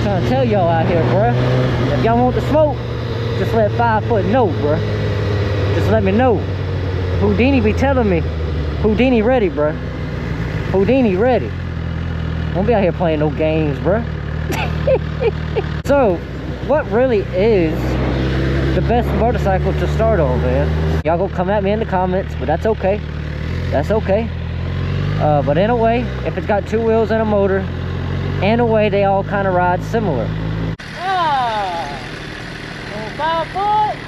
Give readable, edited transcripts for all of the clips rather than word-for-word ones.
Trying to tell y'all out here, bruh. If y'all want the smoke, just let 5 foot know, bruh. Just let me know. Houdini be telling me, Houdini ready, bruh. Houdini ready. Don't be out here playing no games, bruh. So, what really is the best motorcycle to start on, man? Y'all gonna come at me in the comments, but that's okay. That's okay. But in a way, if it's got 2 wheels and a motor, in a way they all kind of ride similar. Ah, 5 foot.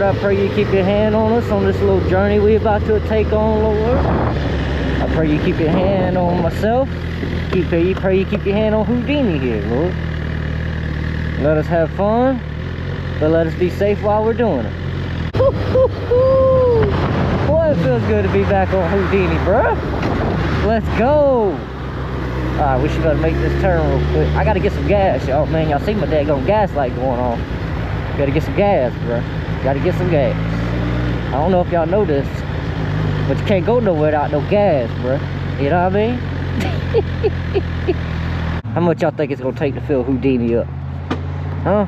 I pray you keep your hand on us on this little journey we about to take on, Lord. I pray you keep your hand on myself. Pray you keep your hand on Houdini here, Lord. Let us have fun, but let us be safe while we're doing it. Boy, it feels good to be back on Houdini, bruh. Let's go. Alright, we should better make this turn real quick. I gotta get some gas, y'all. Man, y'all see my daggone gas light going on. Gotta get some gas, bruh. Gotta get some gas. I don't know if y'all know this, but you can't go nowhere without no gas, bruh. You know what I mean? How much y'all think it's gonna take to fill Houdini up? Huh?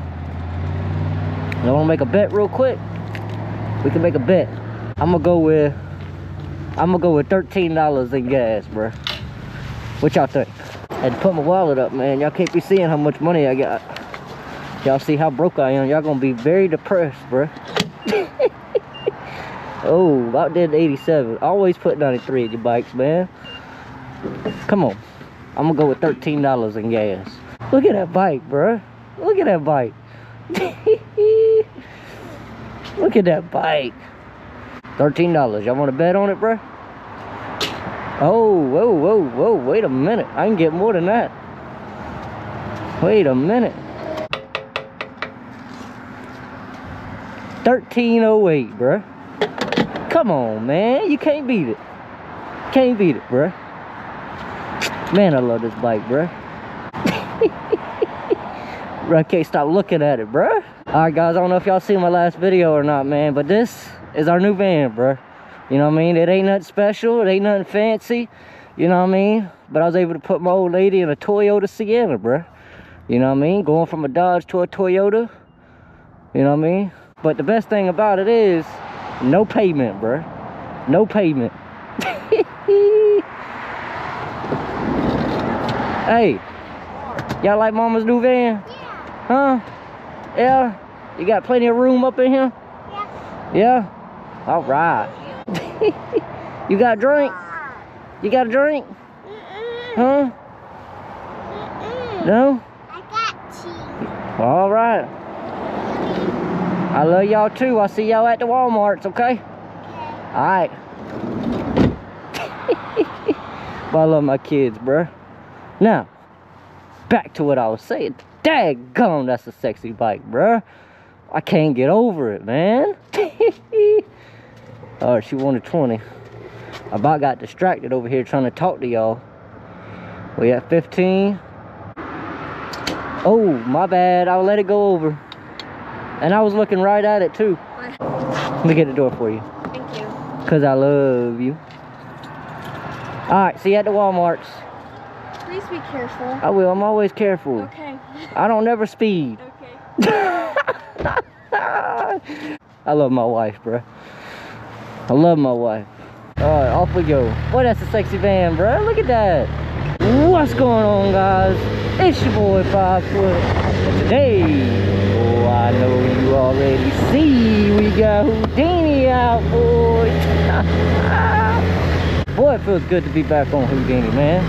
Y'all wanna make a bet real quick? We can make a bet. I'm gonna go with $13 in gas, bruh. What y'all think? Had to put my wallet up, man. Y'all can't be seeing how much money I got. Y'all see how broke I am. Y'all gonna be very depressed, bruh. Oh, about did 87. Always put 93 in your bikes, man. Come on. I'm gonna go with $13 in gas. Look at that bike, bruh. Look at that bike. Look at that bike. $13. Y'all want to bet on it, bruh? Oh, whoa, whoa, whoa. Wait a minute. I can get more than that. Wait a minute. 1308, bruh. Come on, man. You can't beat it. Can't beat it, bruh. Man, I love this bike, bruh. I can't stop looking at it, bruh. Alright, guys. I don't know if y'all seen my last video or not, man, but this is our new van, bruh. You know what I mean? It ain't nothing special. It ain't nothing fancy. You know what I mean? But I was able to put my old lady in a Toyota Sienna, bruh. You know what I mean? Going from a Dodge to a Toyota. You know what I mean? But the best thing about it is no payment, bruh. No payment. Hey, y'all like Mama's new van? Yeah. Huh? Yeah? You got plenty of room up in here? Yeah. Yeah? All right. You got a drink? You got a drink? Huh? No? I got tea. All right. I love y'all too. I'll see y'all at the Walmarts, okay? Alright. But I love my kids, bruh. Now, back to what I was saying. Daggone, that's a sexy bike, bruh. I can't get over it, man. Alright, she wanted 20. I about got distracted over here trying to talk to y'all. We at 15. Oh, my bad. I'll let it go over. And I was looking right at it too. Let me get the door for you. Thank you. Cause I love you. Alright, see you at the Walmarts. Please be careful. I will, I'm always careful. Okay. I don't never speed. Okay. I love my wife, bruh. I love my wife. Alright, off we go. Boy, that's a sexy van, bruh. Look at that. What's going on, guys? It's your boy 5 Foot. And today, oh, I know you already see, we got Houdini out, boy. Boy, it feels good to be back on Houdini, man.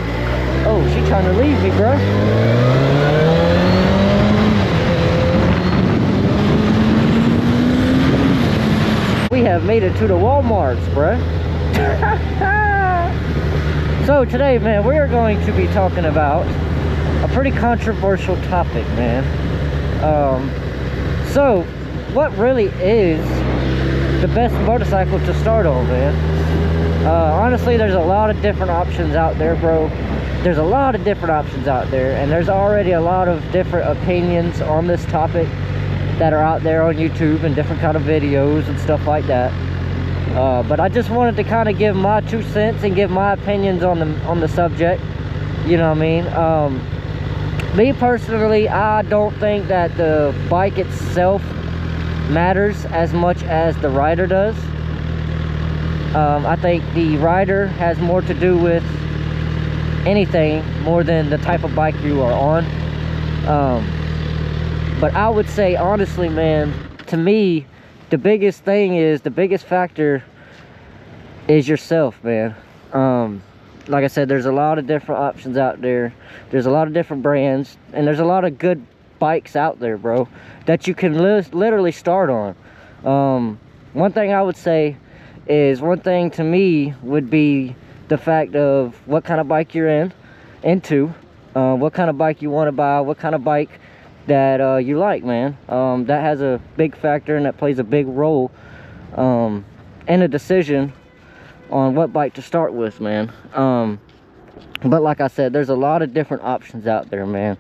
Oh, she trying to leave me, bruh. We have made it to the Walmarts, bruh. So today, man, we are going to be talking about a pretty controversial topic, man. So what really is the best motorcycle to start on, man? Honestly, there's a lot of different options out there, bro. there's a lot of different options out there, and there's already a lot of different opinions on this topic that are out there on YouTube and different kind of videos and stuff like that. But I just wanted to kind of give my 2 cents and give my opinions on the subject. You know what I mean? Me personally, I don't think that the bike itself matters as much as the rider does. I think the rider has more to do with anything more than the type of bike you are on. But I would say honestly, man, to me, the biggest factor is yourself, man. Like I said, there's a lot of different options out there. There's a lot of different brands, and there's a lot of good bikes out there, bro, that you can literally start on. One thing I would say is, one thing to me would be the fact of what kind of bike you're into, what kind of bike you want to buy, what kind of bike that you like, man. That has a big factor, and that plays a big role in a decision on what bike to start with, man. But like I said, there's a lot of different options out there, man.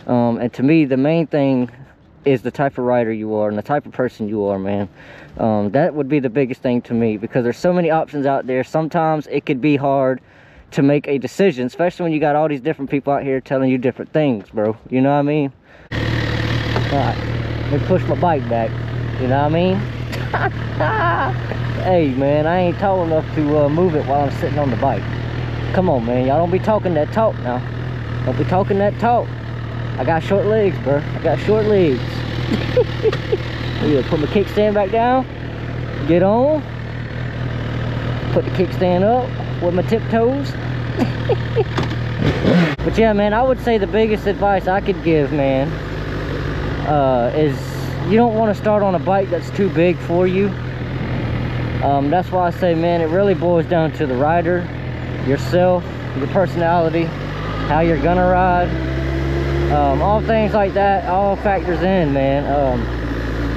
And to me, the main thing is the type of rider you are and the type of person you are, man. That would be the biggest thing to me, because there's so many options out there. Sometimes it could be hard to make a decision, especially when you got all these different people out here telling you different things, bro. You know what I mean? Alright, let me push my bike back. You know what I mean? Hey, man, I ain't tall enough to move it while I'm sitting on the bike. Come on, man, y'all don't be talking that talk now. Don't be talking that talk. I got short legs, bro. I got short legs. Yeah, put my kickstand back down. Get on. Put the kickstand up with my tiptoes. But yeah, man, I would say the biggest advice I could give, man, is you don't want to start on a bike that's too big for you. That's why I say, man, it really boils down to the rider, yourself, your personality, how you're gonna ride. All things like that all factors in, man,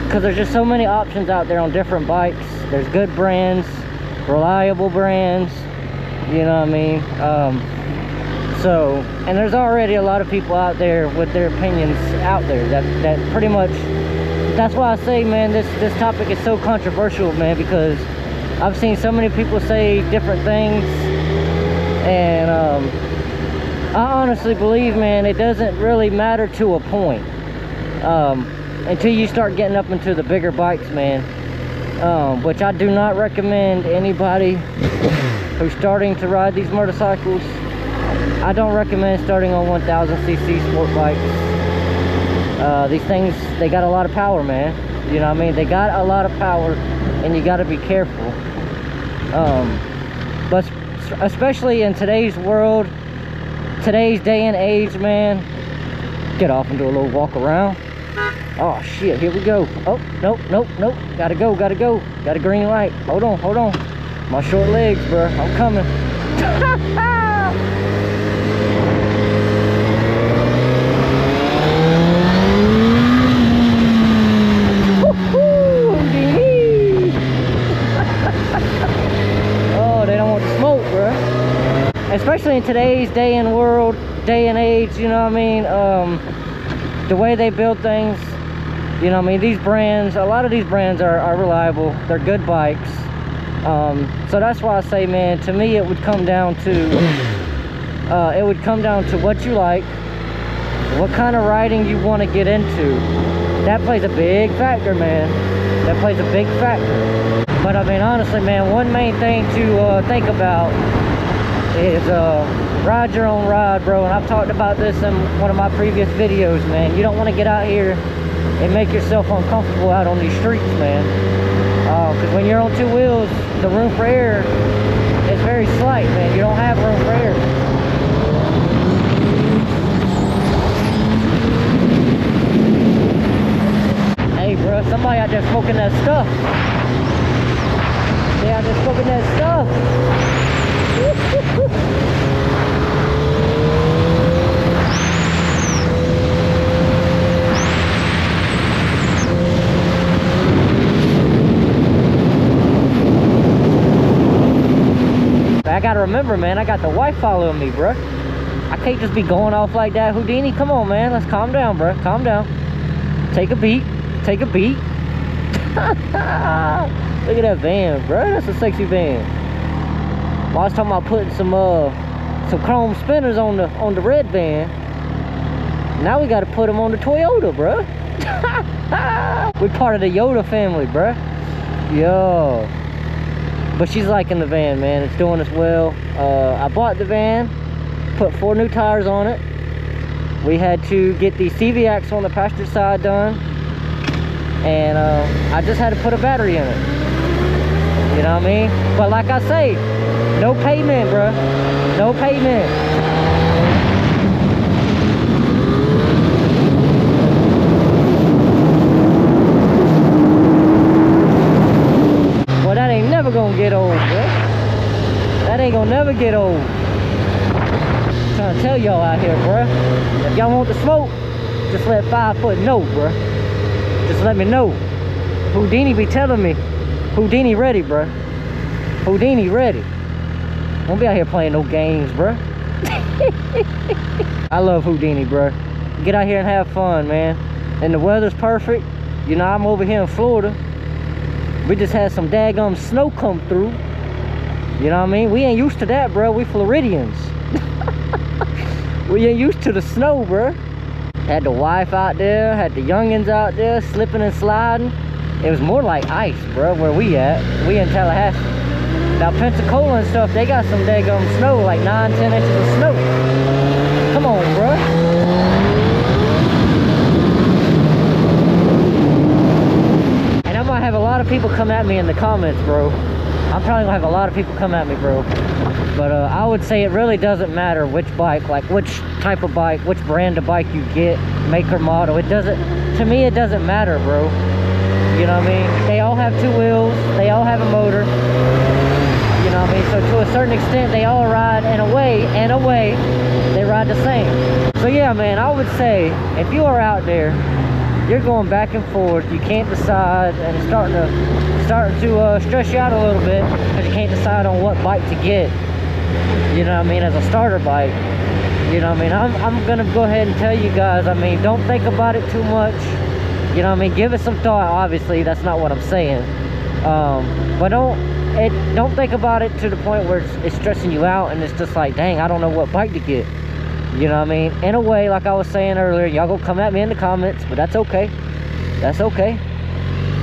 because there's just so many options out there on different bikes. There's good brands, reliable brands, you know what I mean? And there's already a lot of people out there with their opinions out there that pretty much, that's why I say, man, this topic is so controversial, man, because I've seen so many people say different things, and I honestly believe, man, it doesn't really matter to a point until you start getting up into the bigger bikes, man, which I do not recommend anybody who's starting to ride these motorcycles. I don't recommend starting on 1000cc sport bikes. These things, they got a lot of power, man. You know what I mean? They got a lot of power, and you got to be careful. But especially in today's world, today's day and age, man, get off and do a little walk around. Oh shit, here we go. Oh, nope. Gotta go. Got a green light. Hold on. My short legs, bro. I'm coming. Oh, they don't want to smoke, bro. Especially in today's day and age, you know what I mean? The way they build things, you know what I mean? These brands, a lot of these brands are reliable. They're good bikes. So that's why I say, man, to me it would come down to what you like, what kind of riding you want to get into. That plays a big factor, man. That plays a big factor. But I mean, honestly, man, one main thing to think about is ride your own ride, bro. And I've talked about this in one of my previous videos, man. You don't want to get out here and make yourself uncomfortable out on these streets, man. Because when you're on two wheels, the room for air is very slight, man. You don't have room for air. Hey, bro, somebody out there smoking that stuff. They out there smoking that stuff. I gotta remember, man, I got the wife following me, bro. I can't just be going off like that. Houdini, come on, man. Let's calm down, bro. Calm down. Take a beat. Take a beat. Look at that van, bro. That's a sexy van. Well, I was talking about putting some chrome spinners on the red van. Now we got to put them on the Toyota, bro. We're part of the Yoda family, bro. Yo. But she's liking the van, man. It's doing us well. I bought the van, put 4 new tires on it. We had to get the CV axle on the passenger side done. And I just had to put a battery in it. You know what I mean? But like I say, no payment, bro. No payment. Well, that ain't never gonna get old, bro. That ain't gonna never get old. I'm trying to tell y'all out here, bro. If y'all want the smoke, just let 5 foot know, bro. Just let me know. Houdini be telling me, Houdini ready, bro. Houdini ready. Don't be out here playing no games, bro. I love Houdini, bro. Get out here and have fun, man. And the weather's perfect. You know, I'm over here in Florida. We just had some daggum snow come through. You know what I mean? We ain't used to that, bro. We Floridians. We ain't used to the snow, bro. Had the wife out there, had the youngins out there slipping and sliding. It was more like ice, bro, where we at. We in Tallahassee. Now Pensacola and stuff, they got some daggum snow, like 9-10 inches of snow. Come on, bro. And I might have a lot of people come at me in the comments, bro. I'm probably gonna have a lot of people come at me, bro. But I would say it really doesn't matter which bike, like which type of bike, which brand of bike you get, make or model. It doesn't, to me, it doesn't matter, bro. You know what I mean? They all have 2 wheels, they all have a motor. You know what I mean? So to a certain extent, they all ride in a way, they ride the same. So yeah, man, I would say if you are out there, you're going back and forth, you can't decide, and it's starting to stress you out a little bit because you can't decide on what bike to get. You know what I mean, as a starter bike. You know what I mean, I'm gonna go ahead and tell you guys, I mean, don't think about it too much. You know what I mean, give it some thought. Obviously that's not what I'm saying, but don't think about it to the point where it's stressing you out and it's just like, dang, I don't know what bike to get. You know what I mean? In a way, like I was saying earlier, y'all gonna come at me in the comments, but that's okay. That's okay.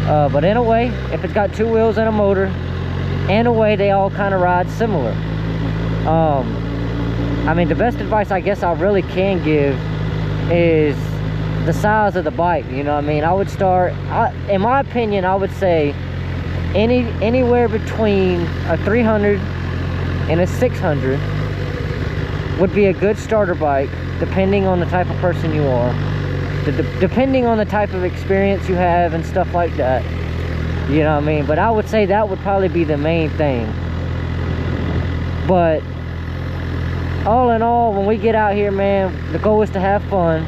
But in a way, if it's got 2 wheels and a motor, in a way they all kind of ride similar. I mean, the best advice I guess I really can give is the size of the bike. You know what I mean? I would start, in my opinion, I would say anywhere between a 300 and a 600 would be a good starter bike, depending on the type of person you are, depending on the type of experience you have and stuff like that. You know what I mean? But I would say that would probably be the main thing. But all in all, when we get out here, man, the goal is to have fun.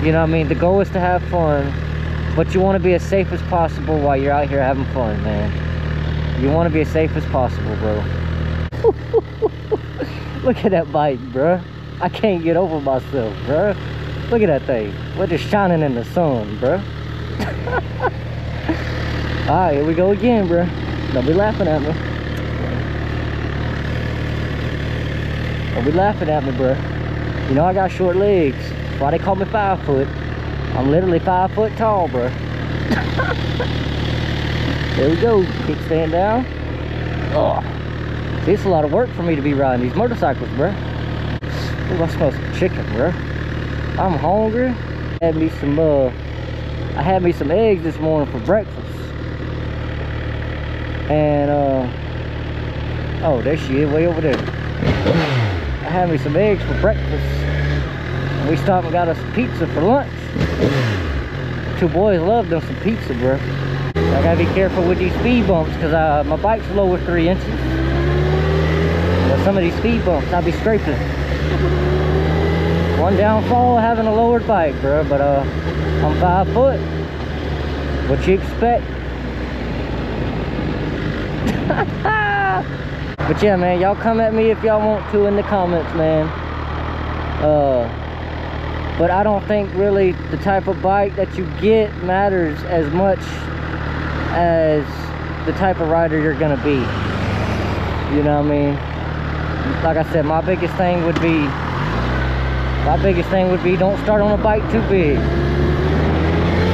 You know what I mean? The goal is to have fun, but you want to be as safe as possible while you're out here having fun, man. You want to be as safe as possible, bro. Look at that bike, bro. I can't get over myself, bro. Look at that thing. We're just shining in the sun, bro. Alright, here we go again, bro. Don't be laughing at me. Don't be laughing at me, bro. You know I got short legs. That's why they call me 5 foot. I'm literally 5 foot tall, bro. There we go. Kickstand down. Oh, see, it's a lot of work for me to be riding these motorcycles, bro. Ooh, I smell some chicken, bro. I'm hungry. I had me some eggs this morning for breakfast. And oh, there she is, way over there. I had me some eggs for breakfast. And we stopped and got us some pizza for lunch. 2 boys love them some pizza, bro. I gotta be careful with these speed bumps because my bike's lower 3 inches. But some of these speed bumps, I'll be scraping. One downfall of having a lowered bike, bro. But I'm 5 foot. What you expect? But yeah, man, y'all come at me if y'all want to in the comments, man. But I don't think really the type of bike that you get matters as much as the type of rider you're gonna be. You know what I mean? Like I said, my biggest thing would be don't start on a bike too big.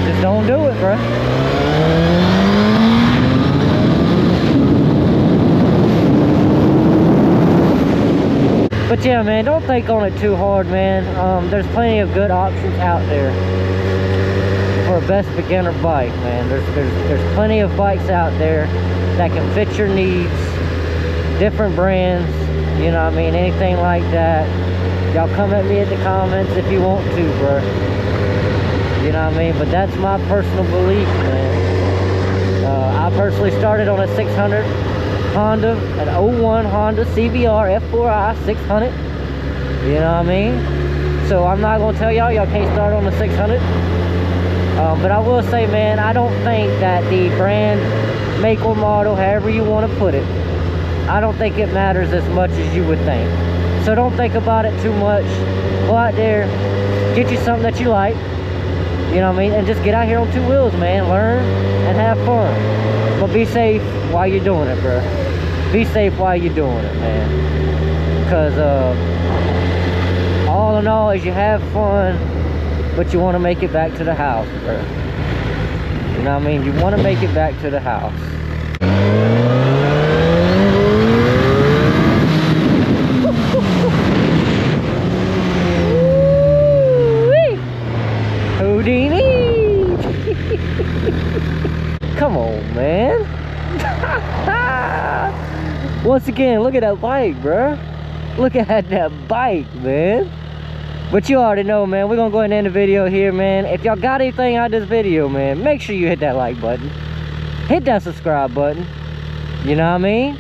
Just don't do it, bro. But yeah, man, don't think on it too hard, man. There's plenty of good options out there for a best beginner bike, man. There's plenty of bikes out there that can fit your needs, different brands, you know what I mean, anything like that. Y'all come at me in the comments if you want to, bro. You know what I mean? But that's my personal belief, man. I personally started on a 600 Honda, an 01 Honda CBR F4i 600. You know what I mean? So I'm not gonna tell y'all can't start on the 600. But I will say, man, I don't think that the brand, make or model, however you want to put it, I don't think it matters as much as you would think. So don't think about it too much. Go out there, get you something that you like, you know what I mean, and just get out here on two wheels, man. Learn and have fun, but be safe while you're doing it, bro. Be safe while you're doing it, man, because all in all is you have fun, but you want to make it back to the house, bro. You know what I mean? You want to make it back to the house. Houdini! Come on, man. Once again, look at that bike, bruh. Look at that bike, man. But you already know, man, we're gonna go ahead and end the video here, man. If y'all got anything out of this video, man, make sure you hit that like button. Hit that subscribe button. You know what I mean?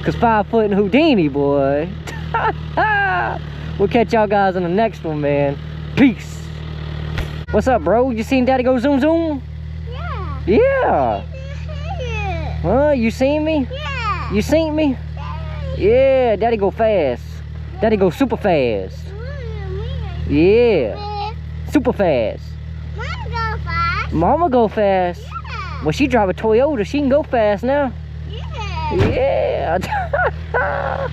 Cause 5 foot and Houdini, boy. We'll catch y'all guys in the next one, man. Peace. What's up, bro? You seen Daddy go zoom zoom? Yeah. Yeah. Huh? You seen me? Yeah. You seen me? Yeah. Daddy go fast. Daddy go super fast. Yeah. Super fast. Mama go fast. Mama go fast. Yeah. Well, she drive a Toyota. She can go fast now. Yeah. Yeah.